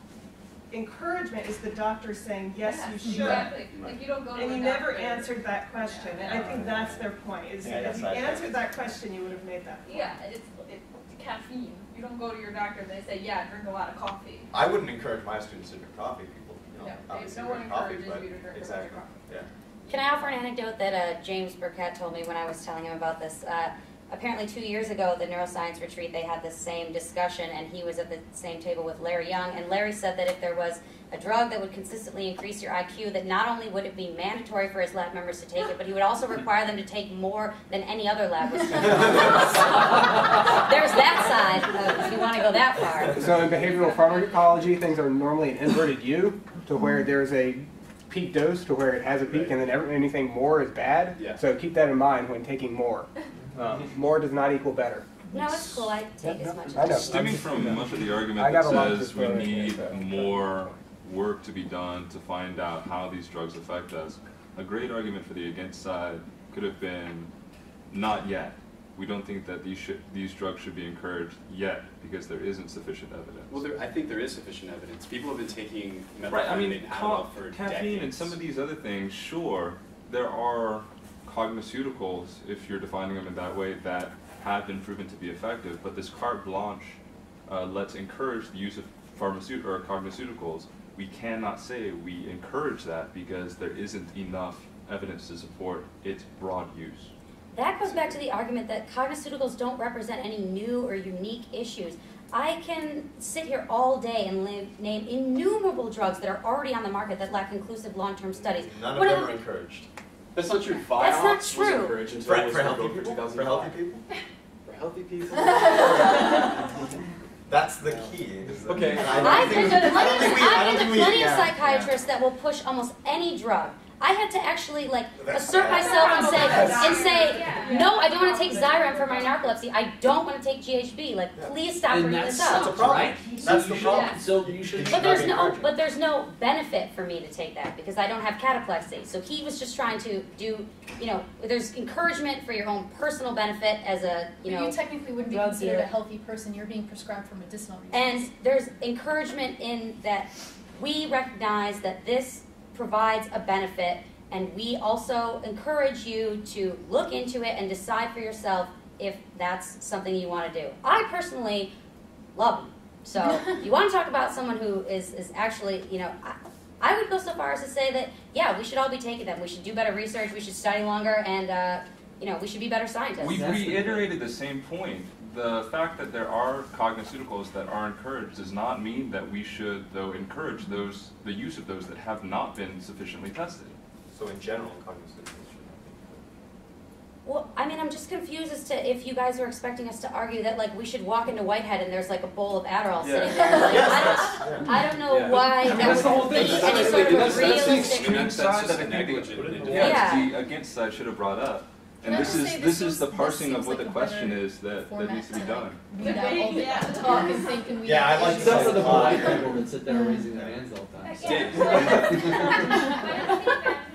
Encouragement is the doctor saying, yes, you should. Exactly. Like you don't go to and you never answered that question. And I think that's their point. Is if you answered that question, you would have made that point. Yeah, it's caffeine. You don't go to your doctor and they say, yeah, drink a lot of coffee. I wouldn't encourage my students to drink coffee. People, no one encourages you to drink exactly. coffee. Yeah. Can I offer an anecdote that James Burkett told me when I was telling him about this? Apparently 2 years ago at the neuroscience retreat, they had this same discussion, and he was at the same table with Larry Young, and Larry said that if there was a drug that would consistently increase your IQ, that not only would it be mandatory for his lab members to take it, but he would also require them to take more than any other lab was taking. So, there's that side, if you want to go that far. So in behavioral pharmacology, things are normally an inverted U, to where there's a peak dose, to where it has a peak, and then anything more is bad. Yeah. So keep that in mind when taking more. More does not equal better. No, it's cool. I take as much. I know. Stemming from much of the argument that says we need more work to be done to find out how these drugs affect us, a great argument for the against side could have been not yet. We don't think that these drugs should be encouraged yet because there isn't sufficient evidence. Well, I think there is sufficient evidence. People have been taking methamphetamine Right, I mean, for caffeine decades. and some of these other things, sure, there are cogniceuticals, if you're defining them in that way, that have been proven to be effective, but this carte blanche let's encourage the use of cogniceuticals. We cannot say we encourage that because there isn't enough evidence to support its broad use. That goes back to the argument that cogniceuticals don't represent any new or unique issues. I can sit here all day and name innumerable drugs that are already on the market that lack conclusive long-term studies. None of them are encouraged. That's not true. That's not true. For healthy people? For healthy people? For healthy people? That's the key. Okay. I've been to plenty of psychiatrists that will push almost any drug. I had to actually assert myself and say, no, I don't want to take Xyrem for my narcolepsy. I don't want to take GHB. Please stop bringing this up. That's a problem. That's the problem. So you should. But there's no benefit for me to take that because I don't have cataplexy. So he was just trying to do, there's encouragement for your own personal benefit as a, But you technically wouldn't be drug considered dealer. a healthy person. You're being prescribed for medicinal reasons. And there's encouragement in that we recognize that this provides a benefit, and we also encourage you to look into it and decide for yourself if that's something you want to do. I personally love them. So you want to talk about someone who is actually, I would go so far as to say that, yeah, we should all be taking them. We should do better research, we should study longer, and we should be better scientists. We reiterated the same point the fact that there are cogniceuticals that are encouraged does not mean that we should, though, encourage the use of those that have not been sufficiently tested. So in general, cogniceuticals should Well, I mean, I'm just confused as to if you guys were expecting us to argue that, like, we should walk into Whitehead and there's, like, a bowl of Adderall sitting there. Like, I don't know why that would be any sort of a realistic... That's just a negligent. The against side should have brought up. And this is the parsing of what the question is that needs to be done. Read out all the talk and think, and we I like except for the polite people that sit there raising their hands all the time. What is the advantage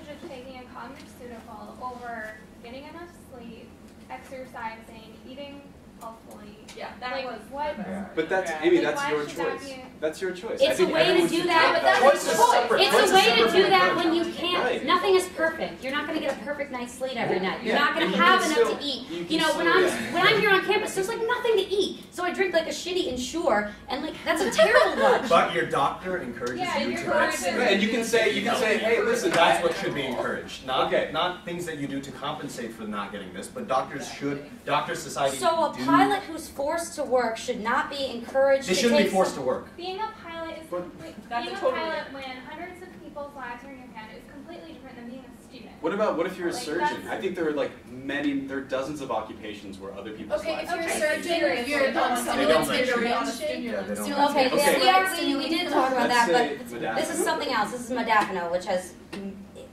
of taking a cogniceutical over getting enough sleep, exercising, eating healthfully? Yeah, that like, was what? But that's, Amy, that's your choice. That's your choice. It's a way to do that. It's a way to do that when you can't. Nothing is perfect. You're not going to get a perfect night's sleep every night. You're not going to have enough to eat. You know, when I'm here on campus, there's like nothing to eat. So I drink like a shitty Ensure, and like that's a terrible lunch. But your doctor encourages you to get and you can say, hey, listen, that's what should be encouraged. Not things that you do to compensate for not getting this, but doctor society. So a pilot who's forced to work should not be encouraged. They shouldn't be forced to work. Being a pilot is being a pilot when hundreds of people's lives are in your hand is completely different than being a student. What if you're a surgeon? I think there are dozens of occupations where other people's lives. If you're a surgeon, you're on stimulants, you're on stimulants. Okay, we did talk about that, but this is something else. This is modafinil, which has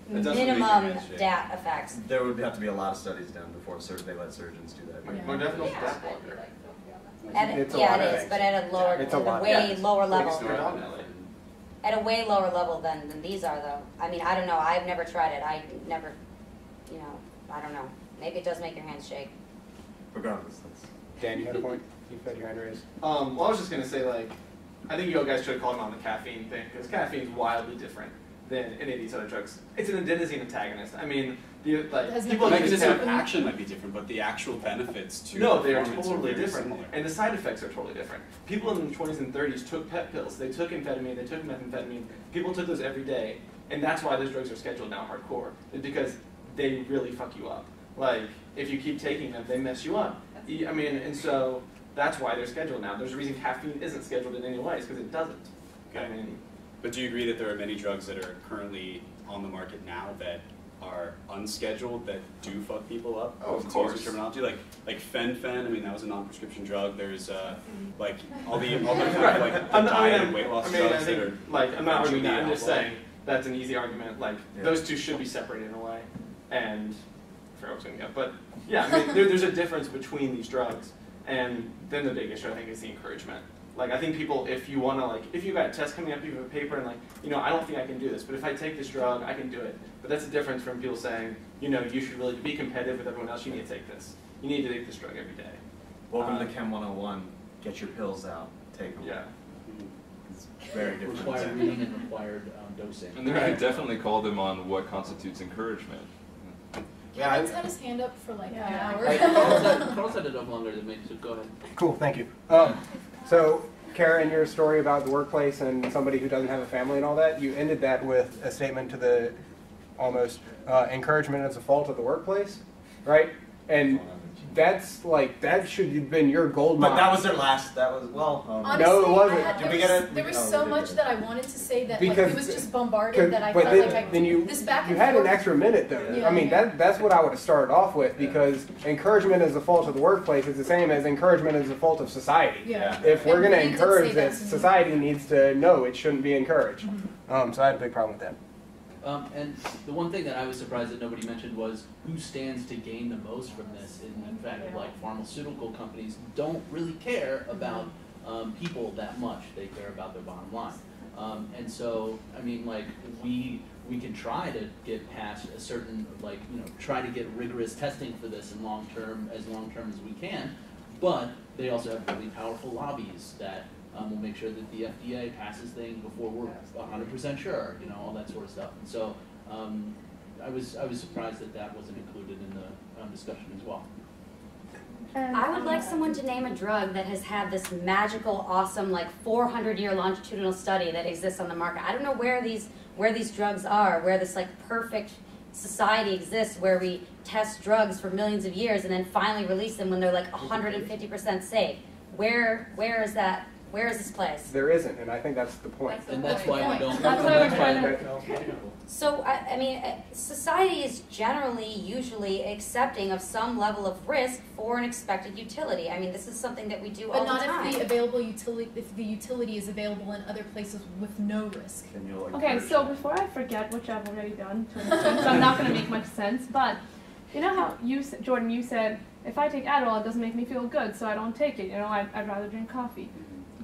minimum DAT effects. There would have to be a lot of studies done before they let surgeons do that. Modafinil's DAT blocker. It is, but at a way lower level. At a way lower level than these are, though. I mean, I don't know. I've never tried it. I never, I don't know. Maybe it does make your hands shake. Regardless, Dan, you had a point? You had your hand raised. Well, I was just going to say, like, I think you guys should have called him on the caffeine thing, because caffeine is wildly different than any of these other drugs. It's an adenosine antagonist. I mean, the mechanism of action might be different, but the actual benefits to they are totally different, and the side effects are totally different. People in the 20s and 30s took pep pills. They took amphetamine. They took methamphetamine. People took those every day, and that's why those drugs are scheduled now hardcore. It's because they really fuck you up. Like, if you keep taking them, they mess you up. I mean, and so that's why they're scheduled now. There's a reason caffeine isn't scheduled in any way, because it doesn't. Okay. I mean, but do you agree that there are many drugs that are currently on the market now that are unscheduled that do fuck people up? Oh, of course. Terminology like fen-phen. I mean, that was a non-prescription drug. There's like all the like the diet and weight loss drugs that are like I'm not arguing that. I'm just saying that's an easy argument. Like those two should be separated in a way, and I forgot what I was going to get. But yeah, I mean, there's a difference between these drugs, and then the big issue I think is the encouragement. Like, I think people, if you want to, like, if you've got a test coming up, you have a paper, and, like, I don't think I can do this, but if I take this drug, I can do it. But that's the difference from people saying, you should really be competitive with everyone else, you need to take this. You need to take this drug every day. Welcome to Chem 101. Get your pills out. Take them. Yeah. It's very different. Required reading and required dosing. And I definitely call them on what constitutes encouragement. Kevin's had his hand up for like an hour. Carl's had it up longer than me, so go ahead. Cool, thank you. So, Kara, in your story about the workplace and somebody who doesn't have a family and all that, you ended that with a statement to the almost encouragement as a fault of the workplace, right? And that's like, that should have been your gold mine. But that was their last, Honestly, no, it wasn't. Did we get it? There was so much that I wanted to say that because, it was just bombarded that I felt like this back and you had forth. an extra minute though. Yeah. I mean, that's what I would have started off with, because encouragement is the fault of the workplace is the same as encouragement is the fault of society. Yeah. If we're going to we did encourage say this, that. society needs to know it shouldn't be encouraged. So I had a big problem with that. And the one thing that I was surprised that nobody mentioned was who stands to gain the most from this. In fact, like pharmaceutical companies don't really care about people that much. They care about their bottom line. And so, I mean, like we can try to get past a certain, like, try to get rigorous testing for this in long term as we can. But they also have really powerful lobbies that we'll make sure that the FDA passes things before we're 100% sure, all that sort of stuff. And so I was surprised that wasn't included in the discussion as well. I would like someone to name a drug that has had this magical, awesome, like 400-year longitudinal study that exists on the market. I don't know where these drugs are, where this like perfect society exists where we test drugs for millions of years and then finally release them when they're like 150% safe. Where is that? Where is this place? There isn't, and I think that's the point. And that's why we don't. That's why we're trying to. So, I mean, society is generally, usually accepting of some level of risk for an expected utility. I mean, this is something that we do all the time. But not if the available utility, if the utility is available in other places with no risk. Then you'll Okay, so before I forget, which I've already done to an extent, so I'm not going to make much sense, but you know how Jordan, you said, if I take Adderall, it doesn't make me feel good, so I don't take it. You know, I'd rather drink coffee.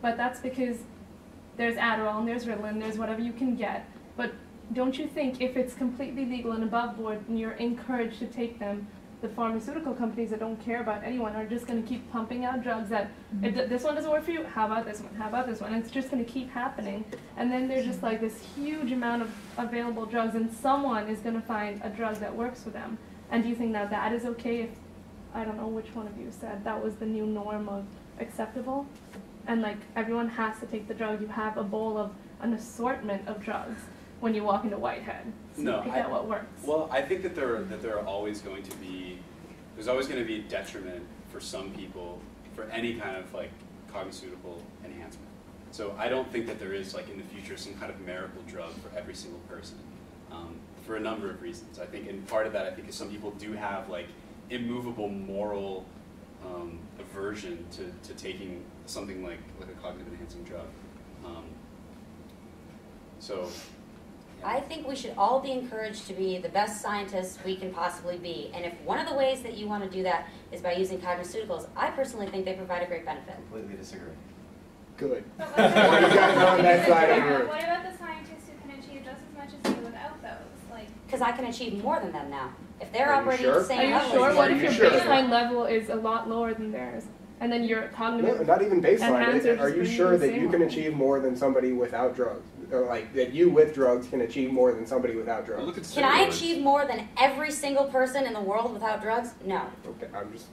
But that's because there's Adderall and there's Ritalin, there's whatever you can get. But don't you think if it's completely legal and above board and you're encouraged to take them, the pharmaceutical companies that don't care about anyone are just going to keep pumping out drugs that, this one doesn't work for you, how about this one, how about this one? And it's just going to keep happening. And then there's just like this huge amount of available drugs and someone is going to find a drug that works for them. And do you think now that is okay if, I don't know which one of you said, that was the new norm of acceptable? And like everyone has to take the drug. You have a bowl of an assortment of drugs when you walk into Whitehead. So No, pick out what works. Well, I think that there are always going to be, there's always going to be a detriment for some people for any kind of like cogniceutical enhancement. So I don't think that there is like in the future some kind of miracle drug for every single person for a number of reasons. I think, and part of that I think is some people do have like immovable moral aversion to taking something like a cognitive enhancing drug. So. Yeah. I think we should all be encouraged to be the best scientists we can possibly be. And if one of the ways that you want to do that is by using cogniceuticals, I personally think they provide a great benefit. Completely disagree. Good. But What do you guys on that side of the room? what about the scientists who can achieve just as much as you without those? Like, Because I can achieve more than them now. If they're Are you operating sure? at the same Are you level. sure? as What me- if your Sure. baseline level is a lot lower than theirs? And then your No, cognitive not even baseline. enhancers Are you is sure the that same you can level. achieve more than somebody without drugs? Or like that you with drugs can achieve more than somebody without drugs? Look at Can I steroids. achieve more than every single person in the world without drugs? No. Okay, I'm just.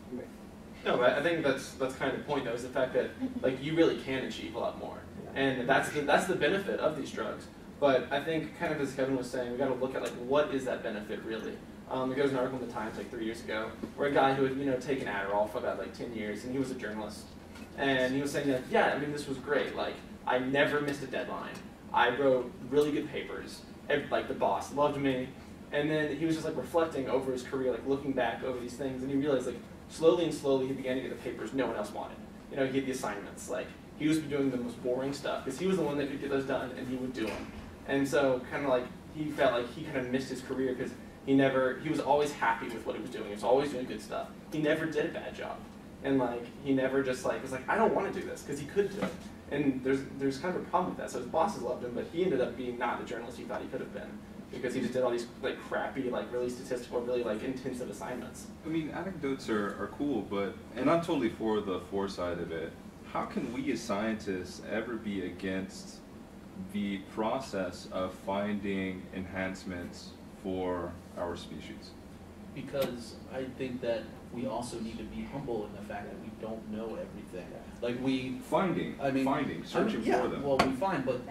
No, but I think that's kind of the point, though, is the fact that like you really can achieve a lot more, and that's the benefit of these drugs. But I think, kind of as Kevin was saying, we got to look at like what is that benefit really. There was an article in the Times like 3 years ago where a guy who had taken Adderall for about like 10 years, and he was a journalist, and he was saying like, yeah, I mean this was great. Like I never missed a deadline. I wrote really good papers. Like the boss loved me, and then he was just like reflecting over his career, like looking back over these things, and he realized like slowly and slowly he began to get the papers no one else wanted. He had the assignments. Like he was doing the most boring stuff because he was the one that could get those done, and he would do them. And so kind of like he felt like he kind of missed his career because he was always happy with what he was doing. He was always doing good stuff. He never did a bad job, and like he never just like was like I don't want to do this because he could do it. And there's kind of a problem with that. So his bosses loved him, but he ended up being not the journalist he thought he could have been because he just did all these like crappy, like really statistical, really like intensive assignments. I mean, anecdotes are cool, but, and I'm totally for the foresight of it. How can we as scientists ever be against the process of finding enhancements for our species? Because I think that we also need to be humble in the fact that we don't know everything. Like finding, searching for them. Well, we find, but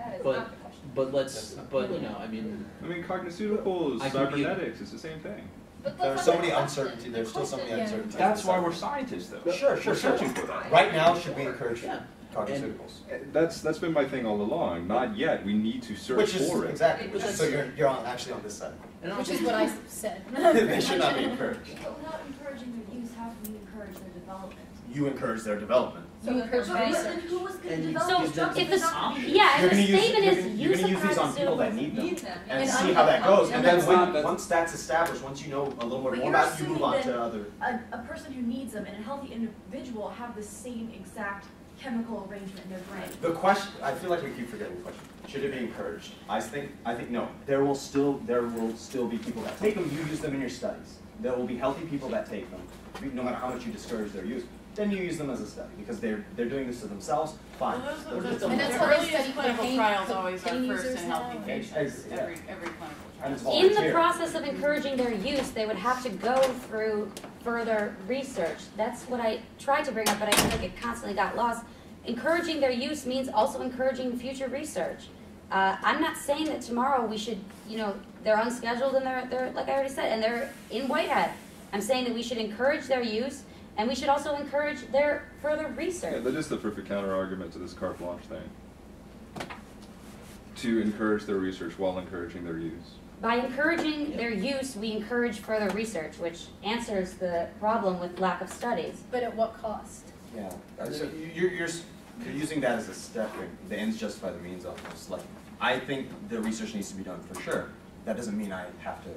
I mean, cogniceuticals, I can be- cybernetics, it's the same thing. There's so many uncertainty. There's still so many uncertainties. That's why we're scientists, though. Sure. We're searching for that. Right now, should we encourage cogniceuticals? That's been my thing all along. Not yet. We need to search Which is for it. exactly. So you're actually on this side. Which is what I said. They should not be encouraged. But without encouraging their use, how can you encourage their development? You encourage their development. So You encourage then who was going to develop So these drugs if if the not me? if You're the gonna statement use, is you're use gonna of use these on people that cogniceuticals. need them and And see how that goes. And then not- once that's established, once you know a little But bit more you're about it, you assuming move on that to other. a person who needs them and a healthy individual have the same exact chemical arrangement in their brain. The question, I feel like we keep forgetting the question. Should it be encouraged? I think no. There will still be people that take them. You use them in your studies. There will be healthy people that take them, no matter how much you discourage their use. Then you use them as a study because they're doing this to themselves. Fine. Well, And that's the how they earliest study clinical pain- trials always are pain first users in now. healthy patients. Every clinical And it's trial. In the volunteer. process of encouraging their use, they would have to go through further research. That's what I tried to bring up, but I feel like it constantly got lost. Encouraging their use means also encouraging future research. I'm not saying that tomorrow we should, they're unscheduled and they're like I already said, and they're in white hat. I'm saying that we should encourage their use, and we should also encourage their further research. Yeah, that is the perfect counter argument to this carte blanche thing. To encourage their research while encouraging their use. By encouraging their use, we encourage further research, which answers the problem with lack of studies. But at what cost? Yeah, so you're using that as a step. The ends justify the means almost. Like, I think the research needs to be done for sure. That doesn't mean I have to.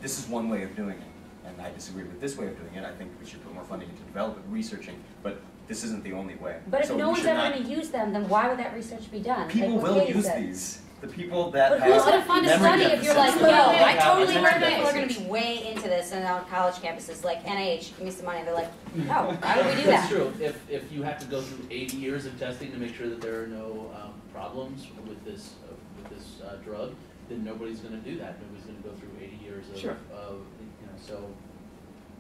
This is one way of doing it, and I disagree with this way of doing it. I think we should put more funding into development, researching, but this isn't the only way. But if so no one's ever going to use them, then why would that research be done? People will use these. The people that but have who's going to fund a study if you're like, yo, I totally memory heard people are deficits. going to be way into this, and on college campuses like NIH, give me some money. They're like, no, why would we do That's that? true. If you have to go through 80 years of testing to make sure that there are no problems with this drug, then nobody's going to do that. Nobody's going to go through 80 years of, Sure. So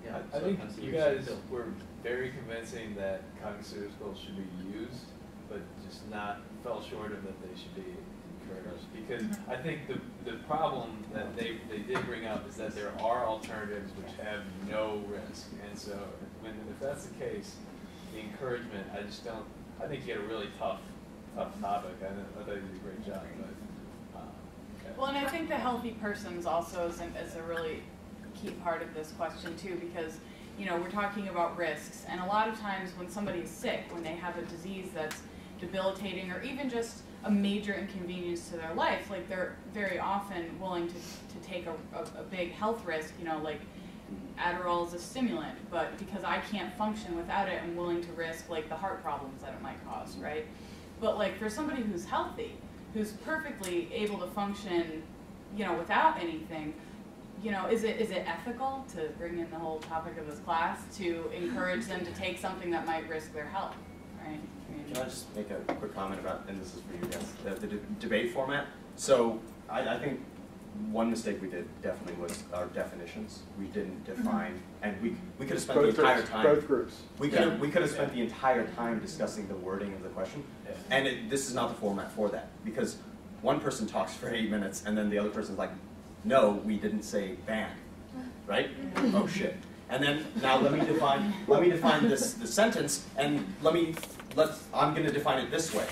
yeah. I think you guys were very convincing that cogniceuticals should be used, but just not fell short of that they should be encouraged. Because I think the problem that they did bring up is that there are alternatives which have no risk, and so if that's the case, the encouragement, I think you had a really tough topic. I thought you did a great job, but. Well, and I think the healthy persons also is a really key part of this question too, because we're talking about risks, and a lot of times when somebody is sick, when they have a disease that's debilitating or even just a major inconvenience to their life, like they're very often willing to take a big health risk, like Adderall is a stimulant, but because I can't function without it, I'm willing to risk like the heart problems that it might cause, right? But like for somebody who's healthy, who's perfectly able to function, without anything, is it ethical to bring in the whole topic of this class to encourage them to take something that might risk their health, right? Can I just make a quick comment about, and this is for you guys, the debate format? So I think one mistake we did definitely was our definitions. We didn't define, and we could have spent the entire time. Both groups. We could have spent the entire time discussing the wording of the question, and this is not the format for that, because one person talks for 8 minutes, and then the other person's like, no, we didn't say ban, right? Oh shit. And then now let me define this sentence, and I'm going to define it this way,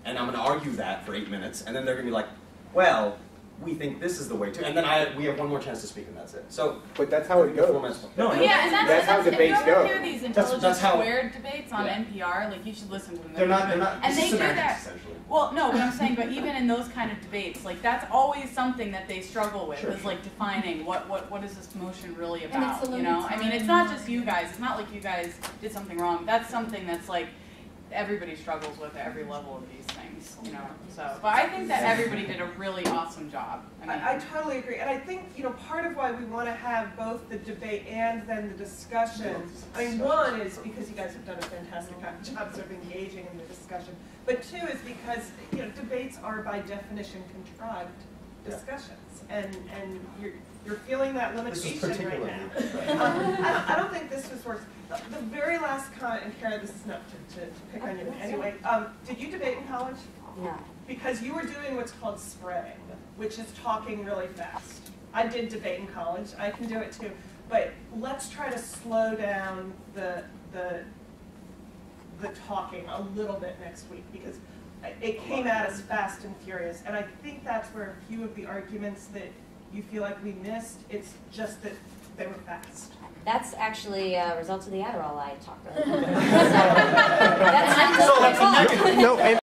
and I'm going to argue that for 8 minutes, and then they're going to be like, well, we think this is the way to, and then we have one more chance to speak, and that's it. So, but that's how it goes. No, yeah, and that's how debates go. If you ever hear these intelligence squared debates on NPR, like you should listen to them. They're not. And they do that. Essentially. Well, no, but I'm saying, but even in those kind of debates, like that's always something that they struggle with, is like defining what is this motion really about, I mean, it's not just you guys. It's not like you guys did something wrong. That's something that's like everybody struggles with at every level of these things, So, but I think that everybody did a really awesome job. I totally agree, and I think part of why we want to have both the debate and then the discussion. I mean, one is because you guys have done a fantastic job sort of engaging in the discussion, but two is because debates are by definition contrived discussions, and you're feeling that limitation right now. I don't think this was worse. The very last comment, and Kara, this is not to pick on you anyway. Did you debate in college? No. Because you were doing what's called spraying, which is talking really fast. I did debate in college. I can do it too. But let's try to slow down the talking a little bit next week, because it came at us fast and furious. And I think that's where a few of the arguments that you feel like we missed, it's just that they were fast. That's actually a result of the Adderall I talked about. No,